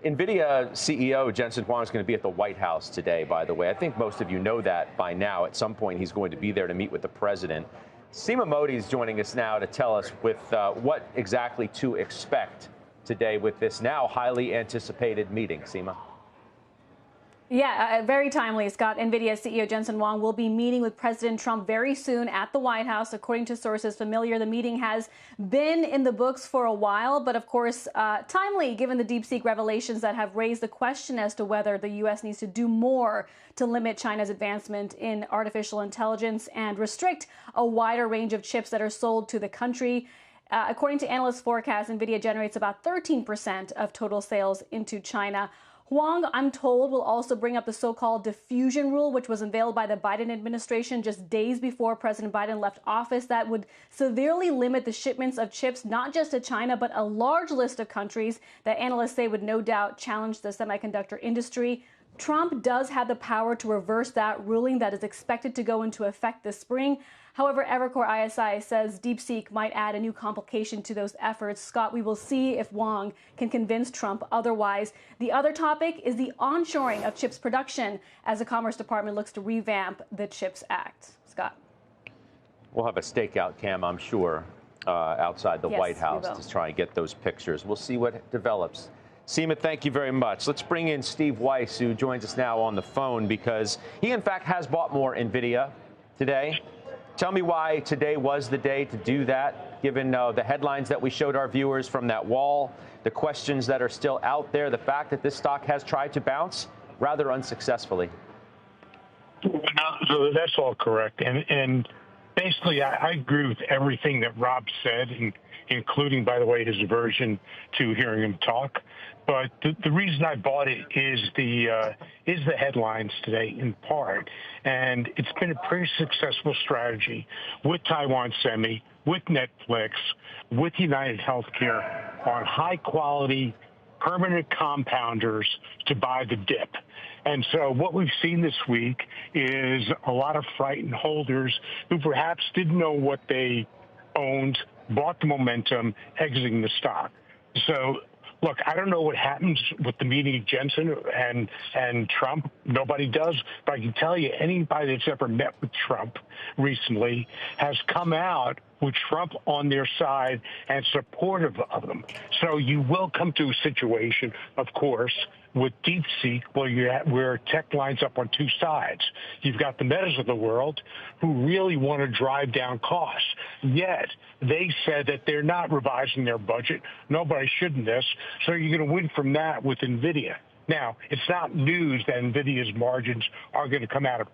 Nvidia CEO Jensen Huang is going to be at the White House today, by the way. I think most of you know that by now. At some point, he's going to be there to meet with the president. Seema Modi is joining us now to tell us with what exactly to expect today with this now highly anticipated meeting. Seema. Yeah, very timely, Scott. Nvidia CEO Jensen Huang will be meeting with President Trump very soon at the White House. According to sources familiar, the meeting has been in the books for a while, but of course, timely given the DeepSeek revelations that have raised the question as to whether the U.S. needs to do more to limit China's advancement in artificial intelligence and restrict a wider range of chips that are sold to the country. According to analyst forecasts, Nvidia generates about 13% of total sales into China. Huang, I'm told, will also bring up the so-called diffusion rule, which was unveiled by the Biden administration just days before President Biden left office, that would severely limit the shipments of chips, not just to China, but a large list of countries that analysts say would no doubt challenge the semiconductor industry. Trump does have the power to reverse that ruling that is expected to go into effect this spring. However, Evercore ISI says DeepSeek might add a new complication to those efforts. Scott, we will see if Huang can convince Trump otherwise. The other topic is the onshoring of chips production as the Commerce Department looks to revamp the CHIPS Act. Scott. We'll have a stakeout cam, I'm sure, outside the White House to try and get those pictures. We'll see what develops. Seema, thank you very much. Let's bring in Steve Weiss, who joins us now on the phone because he, in fact, has bought more Nvidia today. Tell me why today was the day to do that, given the headlines that we showed our viewers from that wall, the questions that are still out there, the fact that this stock has tried to bounce rather unsuccessfully. So that's all correct. And basically, I agree with everything that Rob said, including, by the way, his aversion to hearing him talk. But the reason I bought it is the headlines today, in part. And it's been a pretty successful strategy with Taiwan Semi, with Netflix, with United Healthcare on high-quality permanent compounders to buy the dip. And so what we've seen this week is a lot of frightened holders who perhaps didn't know what they owned, bought the momentum, exiting the stock. So, look, I don't know what happens with the meeting of Jensen and Trump. Nobody does. But I can tell you, anybody that's ever met with Trump recently has come out with Trump on their side and supportive of them. So you will come to a situation, of course, with DeepSeek where tech lines up on two sides. You've got the Metas of the world who really want to drive down costs. Yet they said that they're not revising their budget. Nobody should in this. So you're going to win from that with Nvidia. Now, it's not news that Nvidia's margins are going to come under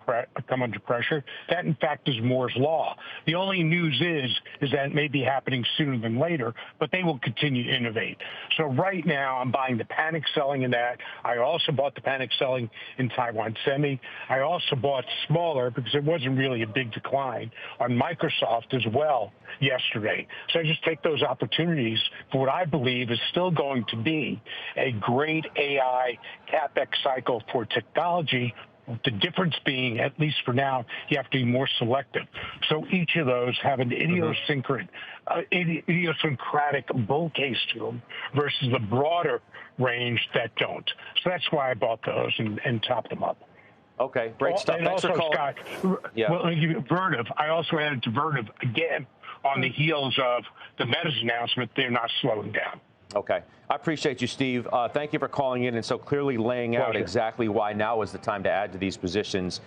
pressure. That, in fact, is Moore's law. The only news is that it may be happening sooner than later, but they will continue to innovate. So right now, I'm buying the panic selling in that. I also bought the panic selling in Taiwan Semi. I also bought smaller, because it wasn't really a big decline, on Microsoft as well yesterday. So I just take those opportunities for what I believe is still going to be a great AI CapEx cycle for technology. The difference being, at least for now, you have to be more selective. So each of those have an idiosyncratic bull case to them versus the broader range that don't. So that's why I bought those and topped them up. Okay, great stuff. And Thanks also, for calling. Scott, well, let me give you Vertiv. I also added to Vertiv again on the heels of the Metas announcement. They're not slowing down. Okay. I appreciate you, Steve. Thank you for calling in and so clearly laying out exactly why now is the time to add to these positions.